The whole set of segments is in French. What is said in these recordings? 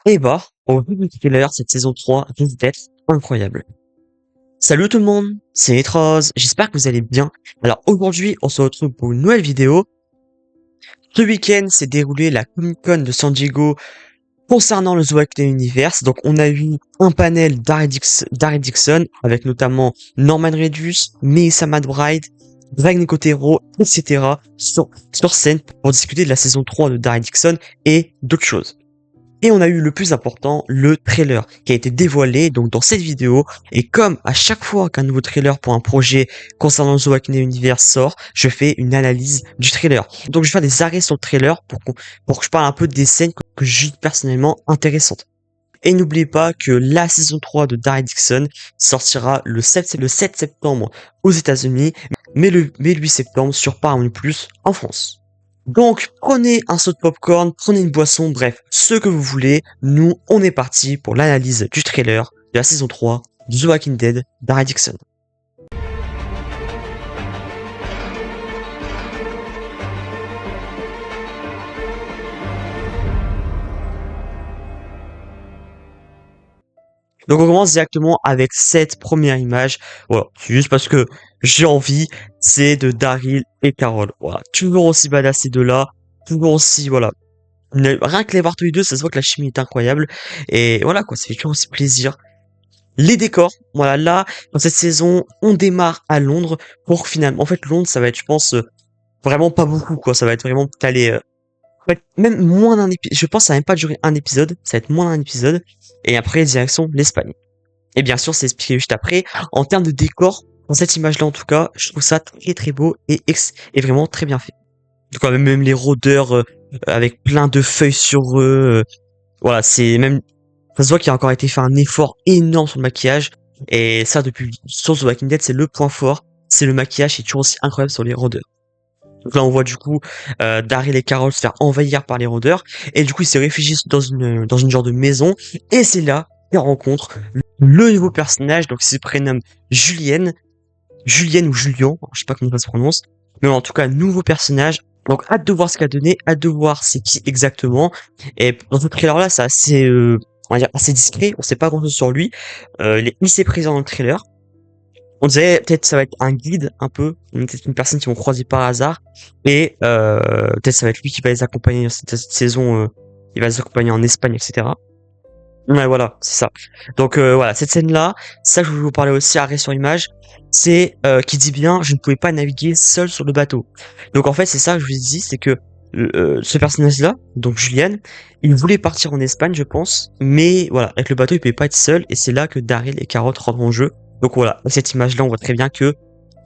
Et bah, au vu du trailer, cette saison 3 risque d'être incroyable. Salut tout le monde, c'est Etros, j'espère que vous allez bien. Alors aujourd'hui, on se retrouve pour une nouvelle vidéo. Ce week-end s'est déroulé la Comic Con de San Diego concernant le Zootech Universe. Donc on a eu un panel d'Harry Dixon avec notamment Norman Reedus, Melissa McBride, Greg Nicotero, etc. sur scène pour discuter de la saison 3 de Harry Dixon et d'autres choses. Et on a eu le plus important, le trailer, qui a été dévoilé donc dans cette vidéo. Et comme à chaque fois qu'un nouveau trailer pour un projet concernant The Walking Dead Universe sort, je fais une analyse du trailer. Donc je vais faire des arrêts sur le trailer pour que je parle un peu des scènes que je juge personnellement intéressantes. Et n'oubliez pas que la saison 3 de Daryl Dixon sortira le 7 septembre aux États-Unis, mais le 8 septembre sur Paramount Plus en France. Donc, prenez un saut de popcorn, prenez une boisson, bref, ce que vous voulez. Nous, on est parti pour l'analyse du trailer de la saison 3 de The Walking Dead d'Harry Dixon. Donc on commence directement avec cette première image. Voilà, c'est juste parce que j'ai envie, c'est de Daryl et Carol. Voilà, toujours aussi badass ces deux-là, toujours aussi, voilà. Rien que les voir tous les deux, ça se voit que la chimie est incroyable. Et voilà quoi, ça fait toujours aussi plaisir. Les décors, voilà, là, dans cette saison, on démarre à Londres pour finalement, en fait, Londres, ça va être, je pense, vraiment pas beaucoup, quoi. Ça va être vraiment calé, ouais, même moins d'un épisode. Je pense que ça va même pas durer un épisode, ça va être moins d'un épisode. Et après, direction l'Espagne. Et bien sûr, c'est expliqué juste après. En termes de décor, dans cette image-là, en tout cas, je trouve ça très très beau et vraiment très bien fait. Donc, même les rôdeurs, avec plein de feuilles sur eux, voilà, c'est même, ça se voit qu'il a encore été fait un effort énorme sur le maquillage. Et ça, depuis sur The Walking Dead, c'est le point fort. C'est le maquillage qui est toujours aussi incroyable sur les rôdeurs. Donc là, on voit du coup Daryl et Carol se faire envahir par les rôdeurs. Et du coup, ils se réfugient dans une genre de maison. Et c'est là qu'ils rencontrent le nouveau personnage. Donc, il se prénomme Julienne. Julienne ou Julian, je sais pas comment ça se prononce. Mais en tout cas, nouveau personnage. Donc, hâte de voir ce qu'il a donné. Hâte de voir c'est qui exactement. Et dans ce trailer-là, c'est assez, on va dire, assez discret. On sait pas grand-chose sur lui. Il est assez présent dans le trailer. On dirait peut-être ça va être un guide un peu, peut-être une personne qu'ils vont croiser par hasard, et peut-être ça va être lui qui va les accompagner dans cette saison, il va les accompagner en Espagne, etc. Ouais, voilà, c'est ça. Donc voilà, cette scène-là, ça je voulais vous parler aussi, arrêt sur image, c'est qui dit bien, je ne pouvais pas naviguer seul sur le bateau. Donc en fait, c'est ça que je vous ai dit, c'est que ce personnage-là, donc Julian, il voulait partir en Espagne, je pense, mais voilà, avec le bateau, il pouvait pas être seul, et c'est là que Daryl et Carol rentrent en jeu. Donc voilà, dans cette image-là, on voit très bien que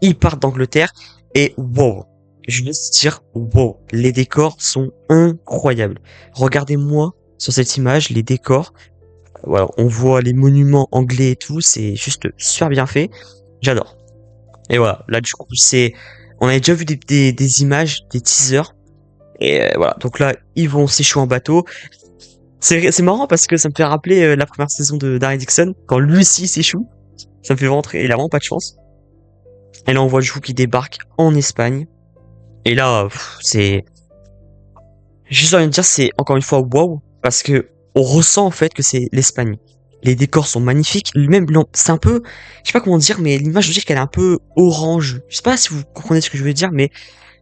ils partent d'Angleterre, et wow, je vais te dire, wow, les décors sont incroyables. Regardez-moi sur cette image, les décors. Voilà, on voit les monuments anglais et tout, c'est juste super bien fait. J'adore. Et voilà, là du coup, on avait déjà vu des images, des teasers. Et voilà, donc là, ils vont s'échouer en bateau. C'est marrant parce que ça me fait rappeler la première saison de Daryl Dixon, quand Lucy s'échoue. Ça me fait rentrer, il a vraiment pas de chance. Et là, on voit du coup qu'il débarque en Espagne. Et là, c'est... Juste envie de dire, c'est encore une fois wow, parce que on ressent en fait que c'est l'Espagne. Les décors sont magnifiques, même c'est un peu, je sais pas comment dire, mais l'image je veux dire qu'elle est un peu orange. Je sais pas si vous comprenez ce que je veux dire, mais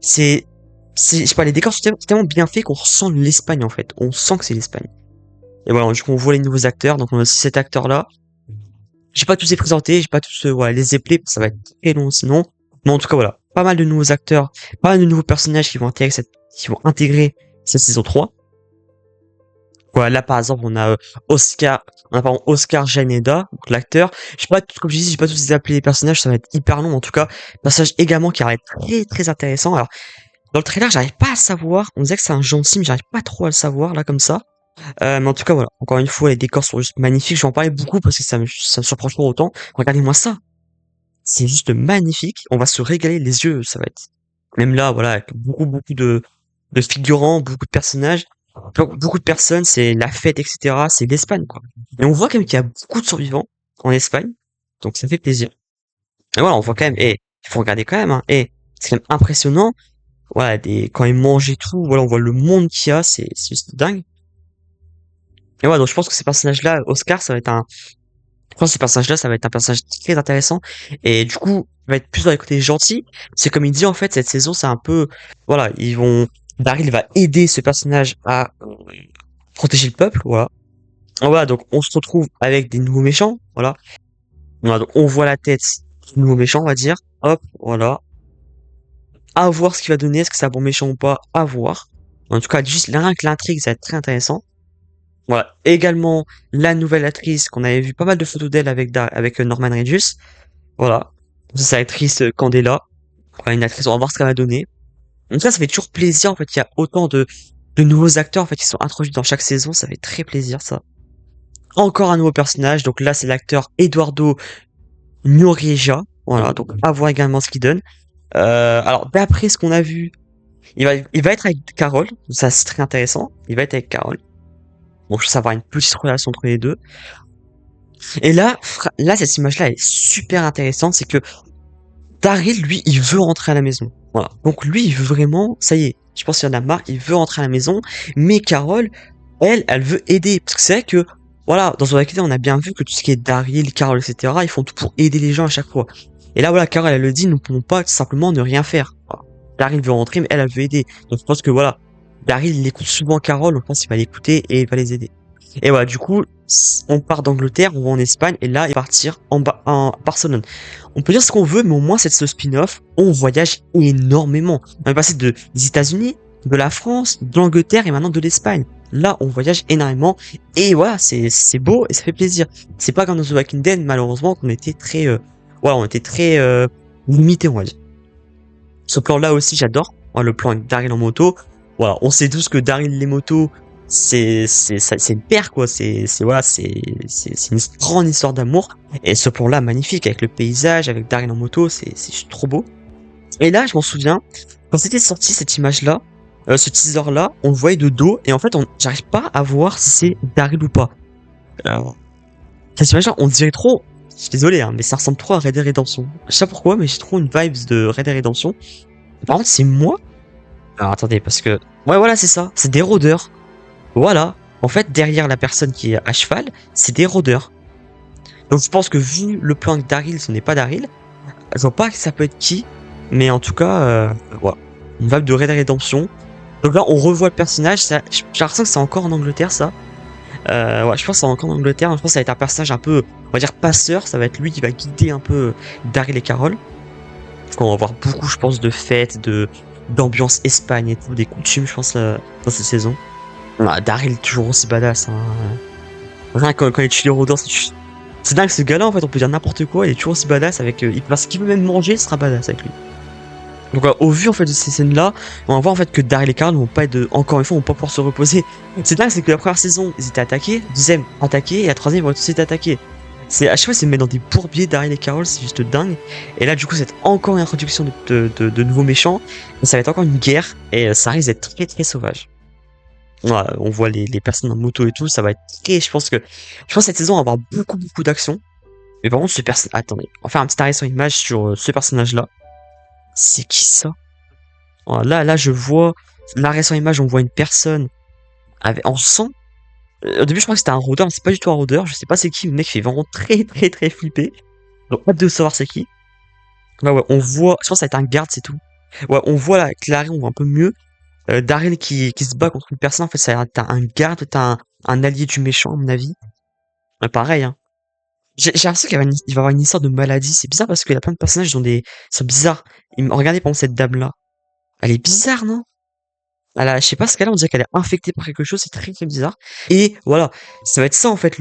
c'est, je sais pas, les décors sont tellement bien faits qu'on ressent l'Espagne en fait. On sent que c'est l'Espagne. Et voilà, du coup on voit les nouveaux acteurs, donc on a aussi cet acteur-là. J'ai pas tous les présentés, j'ai pas tous, voilà, les éplés, ça va être très long sinon. Mais en tout cas voilà, pas mal de nouveaux acteurs, pas mal de nouveaux personnages qui vont intégrer cette saison 3. Voilà, là par exemple on a on a par exemple Oscar Janeda, donc l'acteur. Je sais pas, comme je dis, j'ai pas tous appelés les personnages, ça va être hyper long. En tout cas, personnage également qui va être très très intéressant. Alors dans le trailer, j'arrive pas à savoir. On disait que c'est un gentil, mais j'arrive pas trop à le savoir là comme ça. Mais en tout cas voilà, encore une fois, les décors sont juste magnifiques. Je vais en parler beaucoup parce que ça me surprend toujours autant. Regardez-moi ça, c'est juste magnifique. On va se régaler les yeux, ça va être. Même là, voilà, avec beaucoup de figurants, beaucoup de personnages. Donc, beaucoup de personnes, c'est la fête, etc. C'est l'Espagne, quoi. Et on voit quand même qu'il y a beaucoup de survivants en Espagne. Donc ça fait plaisir. Et voilà, on voit quand même, il faut regarder quand même, hein. C'est quand même impressionnant. Voilà, quand ils mangent et tout, voilà, on voit le monde qu'il y a, c'est juste dingue. Et ouais, donc je pense que ces personnages-là, Oscar, ça va être un, je pense que ces personnages-là, ça va être un personnage très intéressant. Et du coup, il va être plus dans les côtés gentils. C'est comme il dit, en fait, cette saison, c'est un peu, voilà, Daryl va aider ce personnage à protéger le peuple, voilà. Voilà, donc on se retrouve avec des nouveaux méchants, voilà. Voilà, donc on voit la tête du nouveau méchant, on va dire. Hop, voilà. À voir ce qu'il va donner, est-ce que c'est un bon méchant ou pas, à voir. En tout cas, juste rien que l'intrigue, ça va être très intéressant. Voilà. Également, la nouvelle actrice, qu'on avait vu pas mal de photos d'elle avec Norman Reedus. Voilà. C'est l'actrice Candela. Voilà, une actrice, on va voir ce qu'elle va donner. Donc ça fait toujours plaisir, en fait, il y a autant de nouveaux acteurs, en fait, qui sont introduits dans chaque saison, ça fait très plaisir, ça. Encore un nouveau personnage, donc là, c'est l'acteur Eduardo Noriega. Voilà, donc à voir également ce qu'il donne. Alors, d'après ce qu'on a vu, il va être avec Carole, ça c'est très intéressant. Il va être avec Carole. Bon, je pense avoir une petite relation entre les deux. Et là, là, cette image-là est super intéressante, c'est que Daryl, lui, il veut rentrer à la maison. Voilà. Donc lui, il veut vraiment, ça y est, je pense qu'il y en a marre, il veut rentrer à la maison, mais Carole, elle veut aider. Parce que c'est vrai que, voilà, dans The Walking Dead, on a bien vu que tout ce qui est Daryl, Carole, etc., ils font tout pour aider les gens à chaque fois. Et là, voilà, Carole, elle le dit, nous ne pouvons pas simplement ne rien faire. Voilà. Daryl veut rentrer, mais elle veut aider. Donc je pense que, voilà, Daryl, il écoute souvent Carole, donc je pense qu'il va l'écouter et il va les aider. Et voilà, du coup, on part d'Angleterre, on va en Espagne, et là, il va partir en Barcelone. On peut dire ce qu'on veut, mais au moins, c'est ce spin-off, on voyage énormément. On est passé des États-Unis, de la France, de l'Angleterre et maintenant de l'Espagne. Là, on voyage énormément, et voilà, c'est beau et ça fait plaisir. C'est pas comme dans The Walking Dead, malheureusement, qu'on était très, voilà, on était très limité, on va dire. Ce plan-là aussi, j'adore. Voilà, le plan avec Daryl en moto. Voilà, on sait tous que Daryl les motos, c'est une paire quoi. Voilà, c'est une grande histoire d'amour. Et ce plan-là, magnifique avec le paysage, avec Daryl en moto, c'est juste trop beau. Et là, je m'en souviens, quand c'était sorti cette image-là, ce teaser-là, on le voyait de dos et en fait, j'arrive pas à voir si c'est Daryl ou pas. Alors, cette image-là, on dirait trop. Je suis désolé, hein, mais ça ressemble trop à Red Dead Redemption. Je sais pas pourquoi, mais j'ai trop une vibes de Red Dead Redemption. Par contre, c'est moi. Alors attendez, parce que ouais, voilà, c'est ça. C'est des rôdeurs. Voilà. En fait, derrière la personne qui est à cheval, c'est des rôdeurs. Donc je pense que vu le plan de Daryl, ce n'est pas Daryl. Je vois pas que ça peut être qui, mais en tout cas, voilà. Une vibe de Red Dead Redemption. Donc là, on revoit le personnage. J'ai l'impression que c'est encore en Angleterre, ça. Ouais, je pense que c'est encore en Angleterre. Je pense que ça va être un personnage un peu, on va dire, passeur. Ça va être lui qui va guider un peu Daryl et Carol. Parce qu'on va voir beaucoup, je pense, de fêtes, d'ambiance Espagne et tout, des coutumes, je pense, dans cette saison. Ah, Daryl, toujours aussi badass, hein. Rien que quand il tue les rôdeurs, c'est dingue, ce gars-là, en fait, on peut dire n'importe quoi, il est toujours aussi badass avec, parce qu'il peut même manger, ce sera badass avec lui. Donc, au vu, en fait, de ces scènes-là, on va voir, en fait, que Daryl et Carl vont pas être, encore une fois, vont pas pouvoir se reposer. C'est dingue, c'est que la première saison, ils étaient attaqués, deuxième, attaqués, et la troisième, ils vont tous être attaqués. À chaque fois, c'est mettre dans des bourbiers Daryl et Carol, c'est juste dingue. Et là, du coup, c'est encore une introduction de nouveaux méchants. Et ça va être encore une guerre. Et ça risque d'être très, très sauvage. Voilà, on voit les personnes en moto et tout. Ça va être très, je pense que cette saison va avoir beaucoup, beaucoup d'action. Mais par contre, attendez. On va faire un petit arrêt sur image sur ce personnage-là. C'est qui ça? Voilà, là, je vois, l'arrêt sur image, on voit une personne en sang. Au début, je crois que c'était un rôdeur, mais c'est pas du tout un rôdeur. Je sais pas c'est qui. Le mec fait vraiment très, très, très flipper. Donc, hâte de savoir c'est qui. Ouais, ouais, on voit, je pense que ça va être un garde, c'est tout. Ouais, on voit là, Clary, on voit un peu mieux. Daryl qui se bat contre une personne, en fait, t'as un garde, t'as un allié du méchant, à mon avis. Pareil, hein. J'ai l'impression il va y avoir une histoire de maladie. C'est bizarre parce qu'il y a plein de personnages ils sont bizarres. Regardez, par exemple, cette dame-là. Elle est bizarre, non? Je sais pas ce qu'elle a, on dirait qu'elle est infectée par quelque chose, c'est très très bizarre. Et voilà, ça va être ça en fait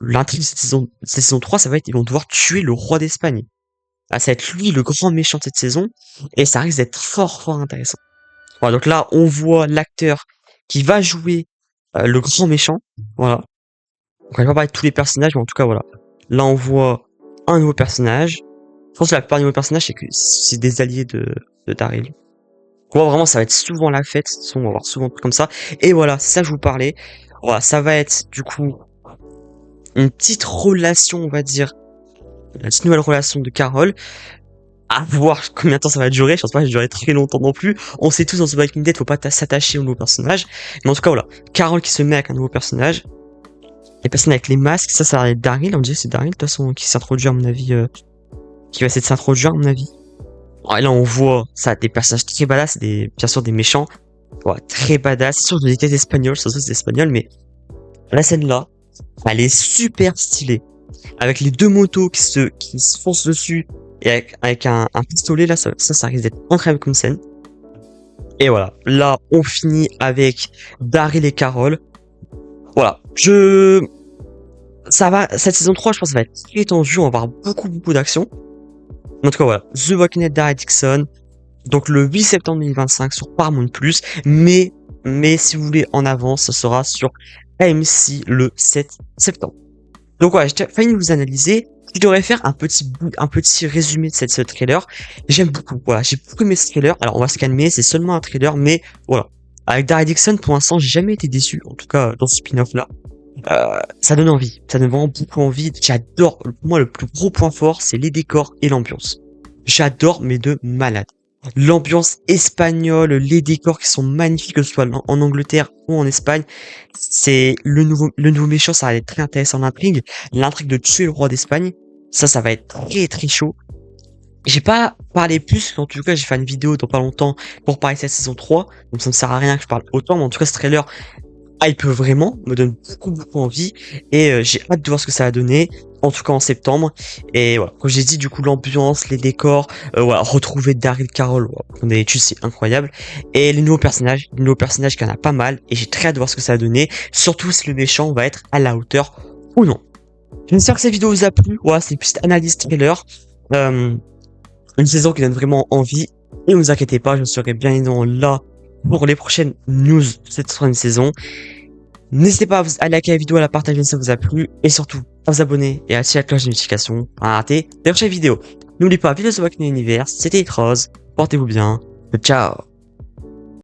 l'intrigue de cette saison 3, ça va être ils vont devoir tuer le roi d'Espagne. Ah, ça va être lui le grand méchant de cette saison, et ça risque d'être fort fort intéressant. Voilà, donc là on voit l'acteur qui va jouer le grand méchant. Voilà. Donc on va pas parler de tous les personnages, mais en tout cas voilà. Là on voit un nouveau personnage. Je pense que la plupart des nouveaux personnages c'est des alliés de Daryl. Ouais, vraiment, ça va être souvent la fête. On va voir souvent des trucs comme ça. Et voilà, c'est ça que je vous parlais. Voilà, ça va être, du coup, une petite relation, on va dire. Une petite nouvelle relation de Carole. à voir combien de temps ça va durer. Je pense pas que ça va durer très longtemps non plus. On sait tous dans The Walking Dead, faut pas s'attacher au nouveau personnage. Mais en tout cas, voilà. Carol qui se met avec un nouveau personnage. Les personnes avec les masques, ça va être Daryl. On dirait que c'est Daryl, de toute façon, qui s'introduit, à mon avis, qui va essayer de s'introduire, à mon avis. Et là, on voit, ça, des personnages très badass, bien sûr, des méchants. Ouais, très badass. C'est sûr que j'étais espagnol, c'est sûr que c'est espagnol, mais la scène là, elle est super stylée. Avec les deux motos qui se foncent dessus, et avec un pistolet, là, ça risque d'être incroyable comme scène. Et voilà. Là, on finit avec Daryl et Carol. Voilà. Ça va, cette saison 3, je pense, ça va être très tendu. On va avoir beaucoup d'action. En tout cas, voilà. The Walking Dead Daryl Dixon. Donc, le 8 septembre 2025 sur Paramount+. Mais si vous voulez en avance, ce sera sur AMC le 7 septembre. Donc voilà, j'ai failli vous analyser. Je devrais faire un petit résumé de ce trailer. J'aime beaucoup, voilà, j'ai beaucoup aimé ce trailer. Alors on va se calmer, c'est seulement un trailer, mais voilà. Avec Daryl Dixon, pour l'instant, j'ai jamais été déçu, en tout cas dans ce spin-off là. Ça donne envie, ça donne vraiment beaucoup envie. J'adore, pour moi le plus gros point fort, c'est les décors et l'ambiance. J'adore, mais de malade. L'ambiance espagnole, les décors qui sont magnifiques, que ce soit en Angleterre ou en Espagne. C'est le nouveau méchant, ça va être très intéressant l'intrigue. L'intrigue de tuer le roi d'Espagne. Ça va être très chaud. J'ai pas parlé plus, en tout cas j'ai fait une vidéo dans pas longtemps pour parler de cette saison 3. Donc ça ne sert à rien que je parle autant, mais en tout cas ce trailer hype vraiment, me donne beaucoup envie, et j'ai hâte de voir ce que ça va donner, en tout cas en septembre. Et voilà, comme j'ai dit, du coup l'ambiance, les décors, voilà, retrouver Daryl Carol, voilà, qu'on a étudié, c'est incroyable, et les nouveaux personnages qu'il y en a pas mal, et j'ai très hâte de voir ce que ça va donner, surtout si le méchant va être à la hauteur ou non. J'espère que cette vidéo vous a plu. Voilà, c'est une petite analyse trailer, une saison qui donne vraiment envie, et ne vous inquiétez pas, je serai bien évidemment là pour les prochaines news de cette troisième saison. N'hésitez pas à liker la vidéo, à la partager si ça vous a plu, et surtout à vous abonner et à activer la cloche de notification pour ne rater les prochaines vidéos. N'oubliez pas, vive The Walking Dead Universe, c'était Rose, portez-vous bien, ciao.